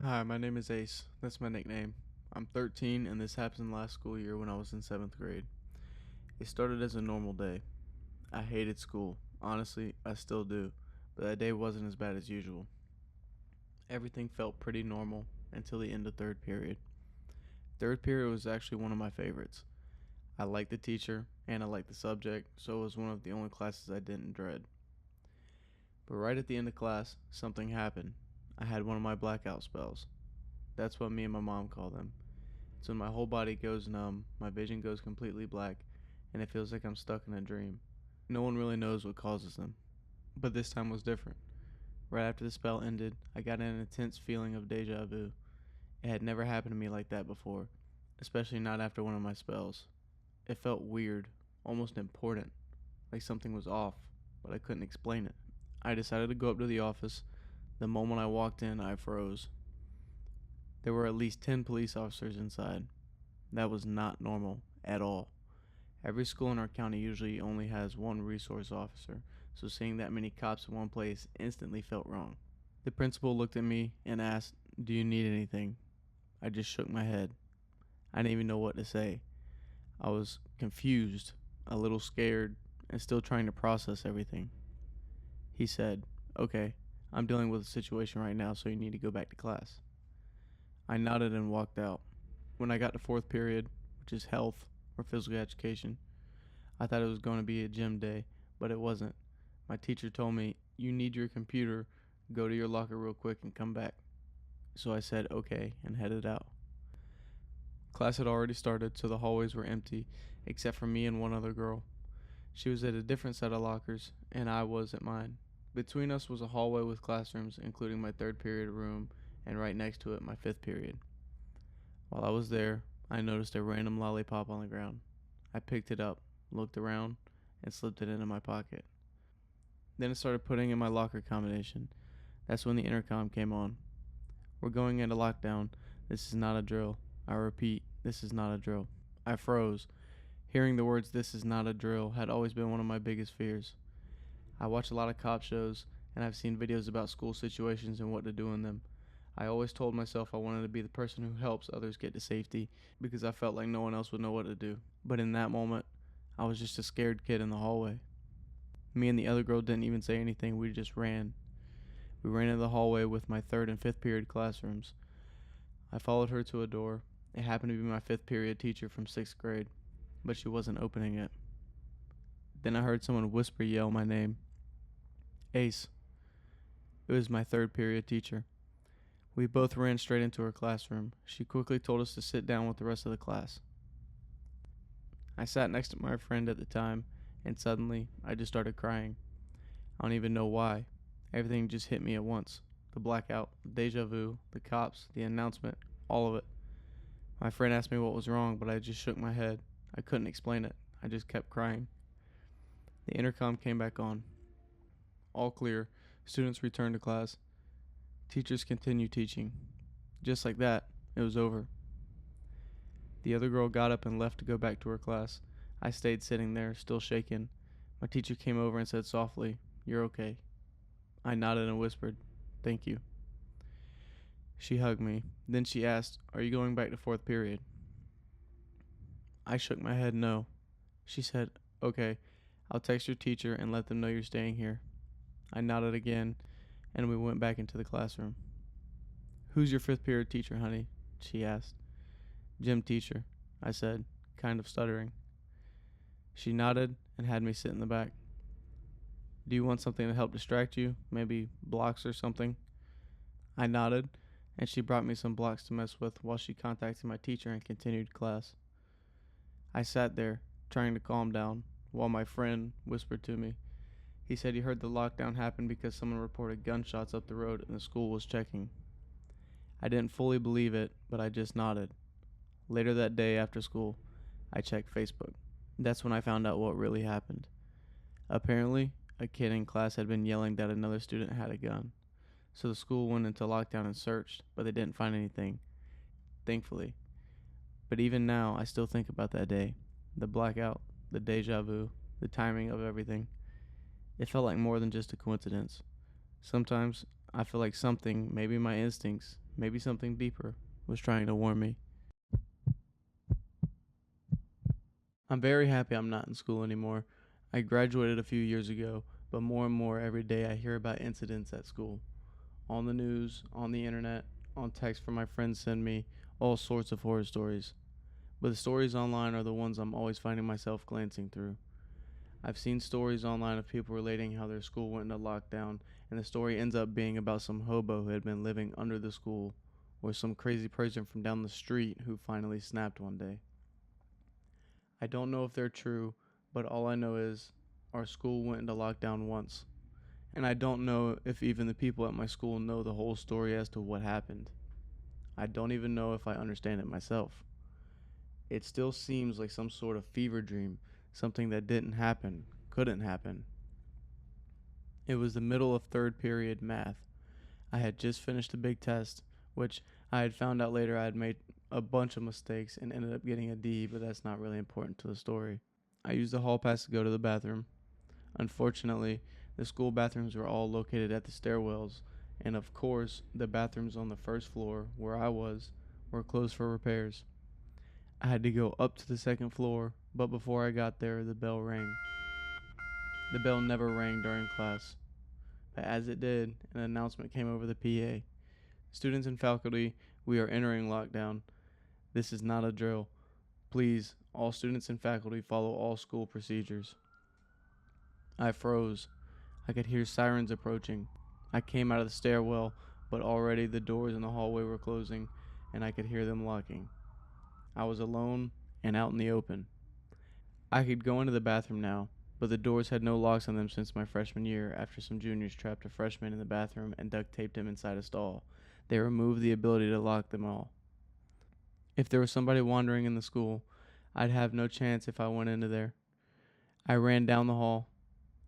Hi, my name is Ace. That's my nickname. I'm 13, and this happened last school year when I was in 7th grade. It started as a normal day. I hated school. Honestly, I still do, but that day wasn't as bad as usual. Everything felt pretty normal until the end of third period. Third period was actually one of my favorites. I liked the teacher, and I liked the subject, so it was one of the only classes I didn't dread. But right at the end of class, something happened. I had one of my blackout spells. That's what me and my mom call them. It's when my whole body goes numb, my vision goes completely black, and it feels like I'm stuck in a dream. No one really knows what causes them. But this time was different. Right after the spell ended, I got an intense feeling of deja vu. It had never happened to me like that before, especially not after one of my spells. It felt weird, almost important, like something was off, but I couldn't explain it. I decided to go up to the office. The moment I walked in, I froze. There were at least 10 police officers inside. That was not normal at all. Every school in our county usually only has one resource officer, so seeing that many cops in one place instantly felt wrong. The principal looked at me and asked, "Do you need anything?" I just shook my head. I didn't even know what to say. I was confused, a little scared, and still trying to process everything. He said, "Okay, I'm dealing with a situation right now, so you need to go back to class." I nodded and walked out. When I got to fourth period, which is health or physical education, I thought it was going to be a gym day, but it wasn't. My teacher told me, "You need your computer. Go to your locker real quick and come back." So I said, "Okay," and headed out. Class had already started, so the hallways were empty, except for me and one other girl. She was at a different set of lockers, and I was at mine. Between us was a hallway with classrooms, including my third period room, and right next to it, my fifth period. While I was there, I noticed a random lollipop on the ground. I picked it up, looked around, and slipped it into my pocket. Then I started putting in my locker combination. That's when the intercom came on. "We're going into lockdown. This is not a drill. I repeat, this is not a drill." I froze. Hearing the words "this is not a drill" had always been one of my biggest fears. I watch a lot of cop shows, and I've seen videos about school situations and what to do in them. I always told myself I wanted to be the person who helps others get to safety because I felt like no one else would know what to do. But in that moment, I was just a scared kid in the hallway. Me and the other girl didn't even say anything, we just ran. We ran into the hallway with my third and fifth period classrooms. I followed her to a door. It happened to be my fifth period teacher from sixth grade, but she wasn't opening it. Then I heard someone whisper yell my name. "Ace." It was my third period teacher. We both ran straight into her classroom. She quickly told us to sit down with the rest of the class. I sat next to my friend at the time, and suddenly I just started crying. I don't even know why. Everything just hit me at once. The blackout, the deja vu, the cops, the announcement, all of it. My friend asked me what was wrong, but I just shook my head. I couldn't explain it. I just kept crying. The intercom came back on. All clear. Students returned to class. Teachers continued teaching. Just like that, it was over. The other girl got up and left to go back to her class. I stayed sitting there, still shaken. My teacher came over and said softly, "You're okay." I nodded and whispered, "Thank you." She hugged me. Then she asked, "Are you going back to fourth period?" I shook my head no. She said, "Okay, I'll text your teacher and let them know you're staying here." I nodded again, and we went back into the classroom. "Who's your fifth period teacher, honey?" she asked. "Gym teacher," I said, kind of stuttering. She nodded and had me sit in the back. "Do you want something to help distract you? Maybe blocks or something?" I nodded, and she brought me some blocks to mess with while she contacted my teacher and continued class. I sat there, trying to calm down, while my friend whispered to me. He said he heard the lockdown happen because someone reported gunshots up the road and the school was checking. I didn't fully believe it, but I just nodded. Later that day after school, I checked Facebook. That's when I found out what really happened. Apparently, a kid in class had been yelling that another student had a gun. So the school went into lockdown and searched, but they didn't find anything, thankfully. But even now, I still think about that day. The blackout, the deja vu, the timing of everything. It felt like more than just a coincidence. Sometimes I feel like something, maybe my instincts, maybe something deeper, was trying to warn me. I'm very happy I'm not in school anymore. I graduated a few years ago, but more and more every day I hear about incidents at school. On the news, on the internet, on text from my friends send me all sorts of horror stories. But the stories online are the ones I'm always finding myself glancing through. I've seen stories online of people relating how their school went into lockdown, and the story ends up being about some hobo who had been living under the school, or some crazy person from down the street who finally snapped one day. I don't know if they're true, but all I know is our school went into lockdown once, and I don't know if even the people at my school know the whole story as to what happened. I don't even know if I understand it myself. It still seems like some sort of fever dream, something that didn't happen, couldn't happen. It was the middle of third period math. I had just finished a big test, which I had found out later I had made a bunch of mistakes and ended up getting a D, but that's not really important to the story. I used the hall pass to go to the bathroom. Unfortunately, the school bathrooms were all located at the stairwells, and of course, the bathrooms on the first floor, where I was, were closed for repairs. I had to go up to the second floor, but before I got there, the bell rang. The bell never rang during class, but as it did, an announcement came over the PA. Students and faculty, we are entering lockdown. This is not a drill. Please, all students and faculty follow all school procedures. I froze. I could hear sirens approaching. I came out of the stairwell, but already the doors in the hallway were closing, and I could hear them locking. I was alone and out in the open. I could go into the bathroom now, but the doors had no locks on them since my freshman year after some juniors trapped a freshman in the bathroom and duct taped him inside a stall. They removed the ability to lock them all. If there was somebody wandering in the school, I'd have no chance if I went into there. I ran down the hall.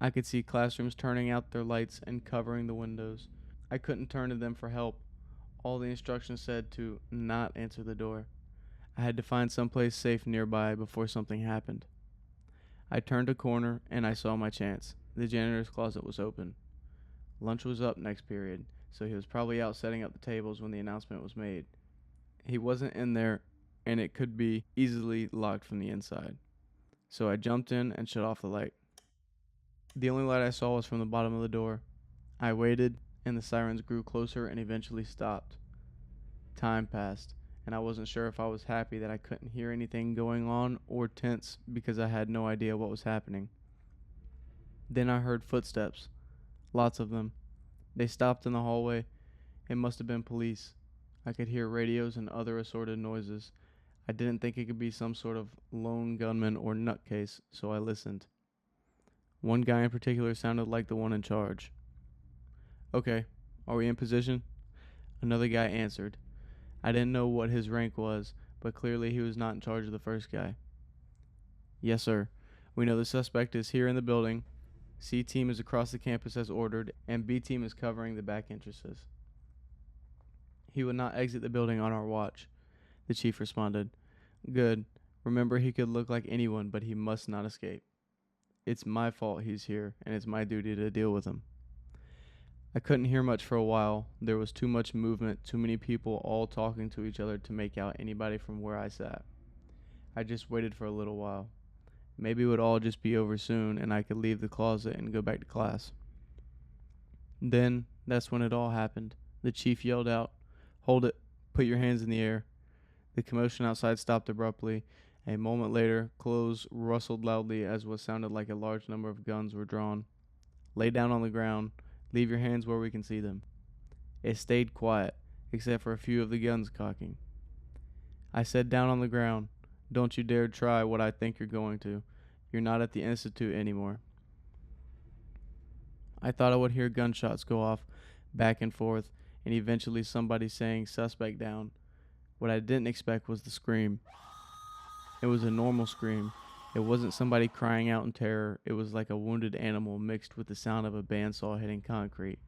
I could see classrooms turning out their lights and covering the windows. I couldn't turn to them for help. All the instructions said to not answer the door. I had to find someplace safe nearby before something happened. I turned a corner and I saw my chance. The janitor's closet was open. Lunch was up next period, so he was probably out setting up the tables when the announcement was made. He wasn't in there, and it could be easily locked from the inside. So I jumped in and shut off the light. The only light I saw was from the bottom of the door. I waited, and the sirens grew closer and eventually stopped. Time passed, and I wasn't sure if I was happy that I couldn't hear anything going on or tense because I had no idea what was happening. Then I heard footsteps, lots of them. They stopped in the hallway. It must have been police. I could hear radios and other assorted noises. I didn't think it could be some sort of lone gunman or nutcase, so I listened. One guy in particular sounded like the one in charge. Okay, are we in position? Another guy answered. I didn't know what his rank was, but clearly he was not in charge of the first guy. Yes, sir. We know the suspect is here in the building. C team is across the campus as ordered, and B team is covering the back entrances. He would not exit the building on our watch, the chief responded. Good. Remember, he could look like anyone, but he must not escape. It's my fault he's here, and it's my duty to deal with him. I couldn't hear much for a while. There was too much movement, too many people all talking to each other to make out anybody from where I sat. I just waited for a little while. Maybe it would all just be over soon, and I could leave the closet and go back to class. Then, that's when it all happened. The chief yelled out, Hold it. Put your hands in the air. The commotion outside stopped abruptly. A moment later, clothes rustled loudly as what sounded like a large number of guns were drawn. Lay down on the ground. Leave your hands where we can see them. It stayed quiet, except for a few of the guns cocking. I said down on the ground. Don't you dare try what I think you're going to. You're not at the institute anymore. I thought I would hear gunshots go off, back and forth, and eventually somebody saying suspect down. What I didn't expect was the scream. It was a normal scream. It wasn't somebody crying out in terror. It was like a wounded animal mixed with the sound of a bandsaw hitting concrete.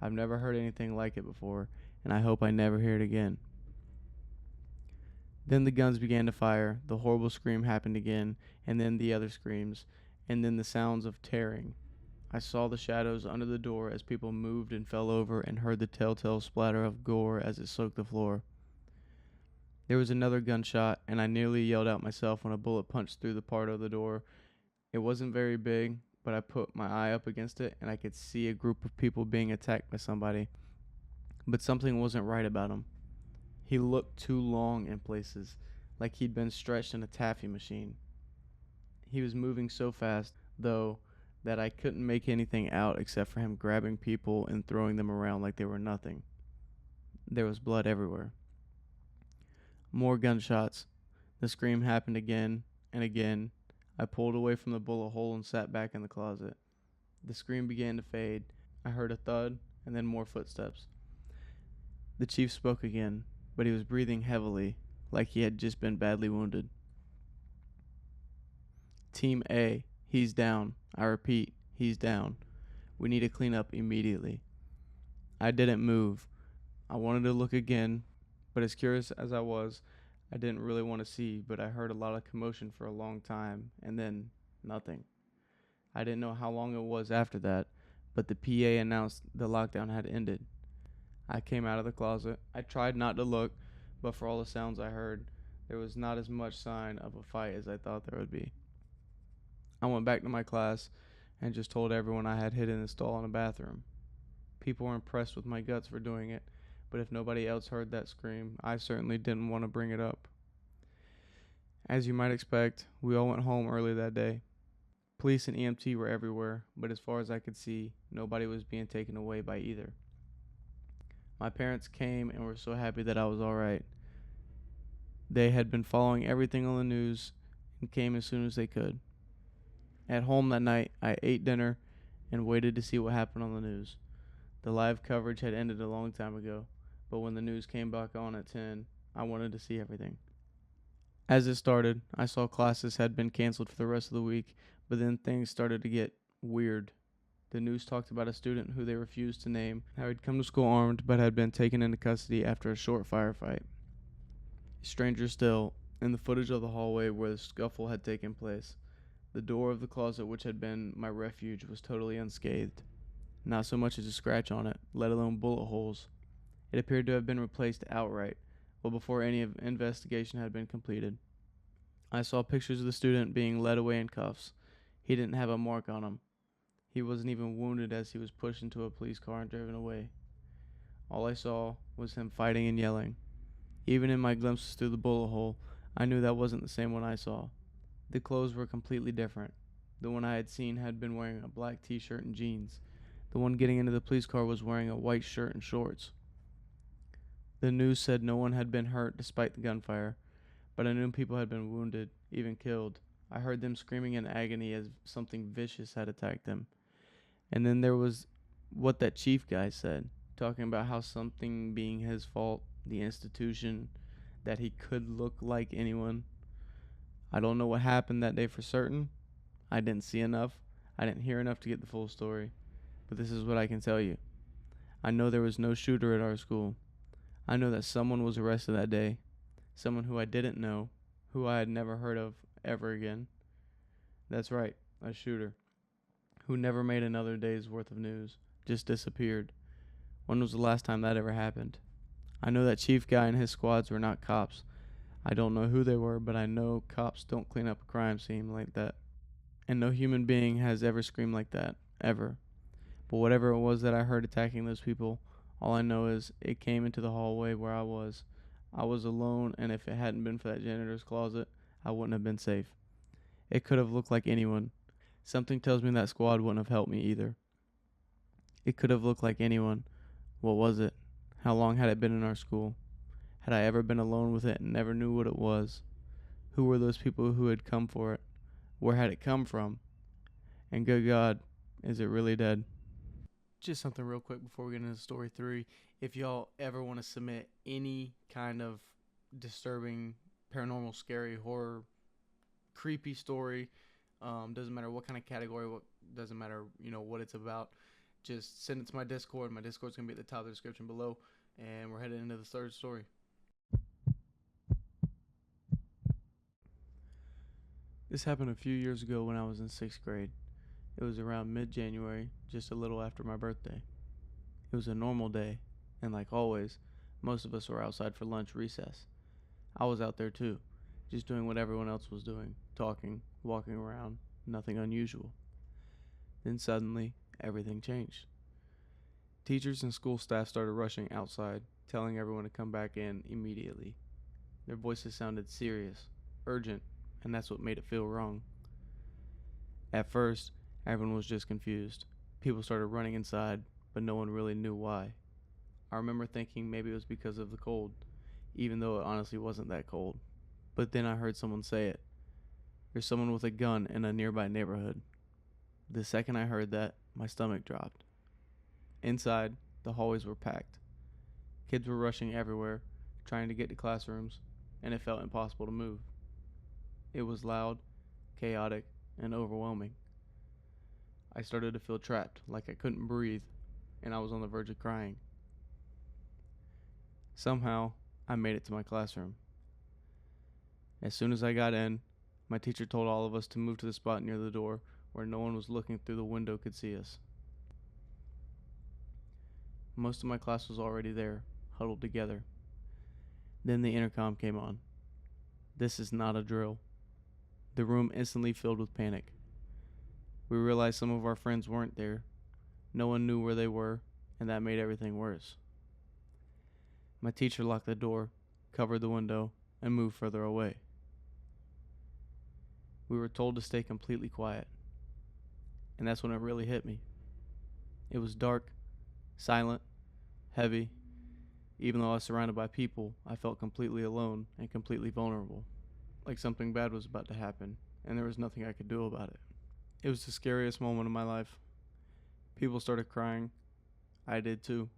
I've never heard anything like it before, and I hope I never hear it again. Then the guns began to fire, the horrible scream happened again, and then the other screams, and then the sounds of tearing. I saw the shadows under the door as people moved and fell over and heard the telltale splatter of gore as it soaked the floor. There was another gunshot, and I nearly yelled out myself when a bullet punched through the part of the door. It wasn't very big, but I put my eye up against it and I could see a group of people being attacked by somebody. But something wasn't right about him. He looked too long in places, like he'd been stretched in a taffy machine. He was moving so fast, though, that I couldn't make anything out except for him grabbing people and throwing them around like they were nothing. There was blood everywhere. More gunshots. The scream happened again and again. I pulled away from the bullet hole and sat back in the closet. The scream began to fade. I heard a thud and then more footsteps. The chief spoke again, but he was breathing heavily, like he had just been badly wounded. Team A, he's down. I repeat, he's down. We need to clean up immediately. I didn't move. I wanted to look again, but as curious as I was, I didn't really want to see, but I heard a lot of commotion for a long time, and then nothing. I didn't know how long it was after that, but the PA announced the lockdown had ended. I came out of the closet. I tried not to look, but for all the sounds I heard, there was not as much sign of a fight as I thought there would be. I went back to my class and just told everyone I had hidden a stall in a bathroom. People were impressed with my guts for doing it, but if nobody else heard that scream, I certainly didn't want to bring it up. As you might expect, we all went home early that day. Police and EMT were everywhere, but as far as I could see, nobody was being taken away by either. My parents came and were so happy that I was alright. They had been following everything on the news and came as soon as they could. At home that night, I ate dinner and waited to see what happened on the news. The live coverage had ended a long time ago, but when the news came back on at 10, I wanted to see everything. As it started, I saw classes had been canceled for the rest of the week, but then things started to get weird. The news talked about a student who they refused to name, how he'd come to school armed but had been taken into custody after a short firefight. Stranger still, in the footage of the hallway where the scuffle had taken place, the door of the closet which had been my refuge was totally unscathed. Not so much as a scratch on it, let alone bullet holes. It appeared to have been replaced outright, well before any investigation had been completed. I saw pictures of the student being led away in cuffs. He didn't have a mark on him. He wasn't even wounded as he was pushed into a police car and driven away. All I saw was him fighting and yelling. Even in my glimpses through the bullet hole, I knew that wasn't the same one I saw. The clothes were completely different. The one I had seen had been wearing a black t-shirt and jeans. The one getting into the police car was wearing a white shirt and shorts. The news said no one had been hurt despite the gunfire, but I knew people had been wounded, even killed. I heard them screaming in agony as something vicious had attacked them. And then there was what that chief guy said, talking about how something being his fault, the institution, that he could look like anyone. I don't know what happened that day for certain. I didn't see enough. I didn't hear enough to get the full story. But this is what I can tell you. I know there was no shooter at our school. I know that someone was arrested that day. Someone who I didn't know, who I had never heard of ever again. That's right, a shooter. Who never made another day's worth of news. Just disappeared. When was the last time that ever happened? I know that chief guy and his squads were not cops. I don't know who they were, but I know cops don't clean up a crime scene like that. And no human being has ever screamed like that, ever. But whatever it was that I heard attacking those people, all I know is it came into the hallway where I was. I was alone, and if it hadn't been for that janitor's closet, I wouldn't have been safe. It could have looked like anyone. Something tells me that squad wouldn't have helped me either. It could have looked like anyone. What was it? How long had it been in our school? Had I ever been alone with it and never knew what it was? Who were those people who had come for it? Where had it come from? And good God, is it really dead? Just something real quick before we get into story 3. If y'all ever want to submit any kind of disturbing, paranormal, scary, horror, creepy story, doesn't matter what kind of category, doesn't matter what it's about, just send it to my Discord. My Discord's gonna be at the top of the description below, and we're headed into the third story. This happened a few years ago when I was in 6th grade. It was around mid-January, just a little after my birthday. It was a normal day, and like always, most of us were outside for lunch recess. I was out there too, just doing what everyone else was doing, talking, walking around, nothing unusual. Then suddenly, everything changed. Teachers and school staff started rushing outside, telling everyone to come back in immediately. Their voices sounded serious, urgent, and that's what made it feel wrong. At first, everyone was just confused. People started running inside, but no one really knew why. I remember thinking maybe it was because of the cold, even though it honestly wasn't that cold. But then I heard someone say it. There's someone with a gun in a nearby neighborhood. The second I heard that, my stomach dropped. Inside, the hallways were packed. Kids were rushing everywhere, trying to get to classrooms, and it felt impossible to move. It was loud, chaotic, and overwhelming. I started to feel trapped, like I couldn't breathe, and I was on the verge of crying. Somehow, I made it to my classroom. As soon as I got in, my teacher told all of us to move to the spot near the door where no one was looking through the window could see us. Most of my class was already there, huddled together. Then the intercom came on. This is not a drill. The room instantly filled with panic. We realized some of our friends weren't there. No one knew where they were, and that made everything worse. My teacher locked the door, covered the window, and moved further away. We were told to stay completely quiet, and that's when it really hit me. It was dark, silent, heavy. Even though I was surrounded by people, I felt completely alone and completely vulnerable, like something bad was about to happen, and there was nothing I could do about it. It was the scariest moment of my life. People started crying. I did too.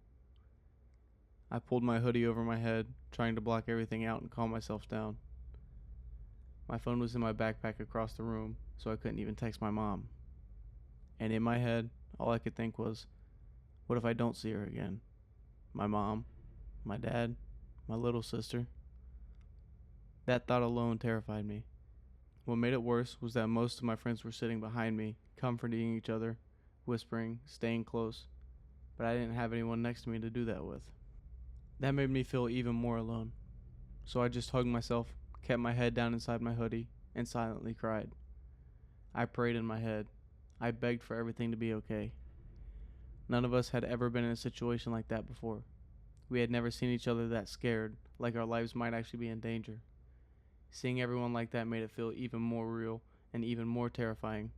I pulled my hoodie over my head, trying to block everything out and calm myself down. My phone was in my backpack across the room, so I couldn't even text my mom. And in my head, all I could think was, what if I don't see her again? My mom, my dad, my little sister. That thought alone terrified me. What made it worse was that most of my friends were sitting behind me, comforting each other, whispering, staying close, but I didn't have anyone next to me to do that with. That made me feel even more alone. So I just hugged myself, kept my head down inside my hoodie, and silently cried. I prayed in my head. I begged for everything to be okay. None of us had ever been in a situation like that before. We had never seen each other that scared, like our lives might actually be in danger. Seeing everyone like that made it feel even more real and even more terrifying.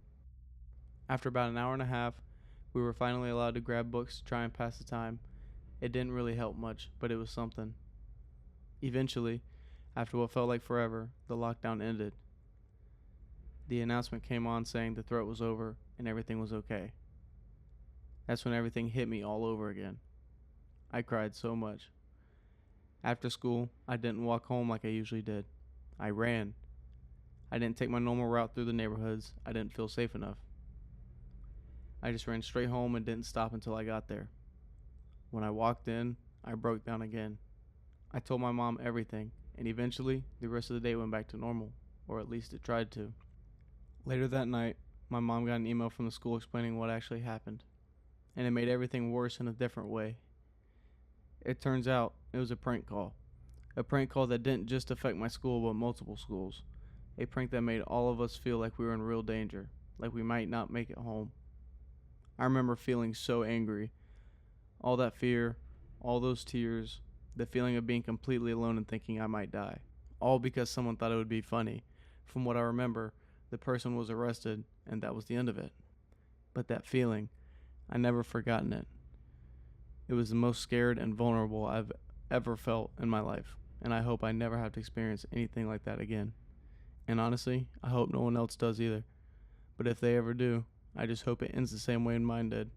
After about an hour and a half, we were finally allowed to grab books to try and pass the time. It didn't really help much, but it was something. Eventually, after what felt like forever, the lockdown ended. The announcement came on saying the threat was over and everything was okay. That's when everything hit me all over again. I cried so much. After school, I didn't walk home like I usually did. I ran. I didn't take my normal route through the neighborhoods. I didn't feel safe enough. I just ran straight home and didn't stop until I got there. When I walked in, I broke down again. I told my mom everything, and eventually, the rest of the day went back to normal, or at least it tried to. Later that night, my mom got an email from the school explaining what actually happened, and it made everything worse in a different way. It turns out it was a prank call. A prank call that didn't just affect my school but multiple schools. A prank that made all of us feel like we were in real danger, like we might not make it home. I remember feeling so angry. All that fear, all those tears, the feeling of being completely alone and thinking I might die. All because someone thought it would be funny. From what I remember, the person was arrested and that was the end of it. But that feeling, I never forgotten it. It was the most scared and vulnerable I've ever felt in my life, and I hope I never have to experience anything like that again. And honestly, I hope no one else does either. But if they ever do, I just hope it ends the same way mine did.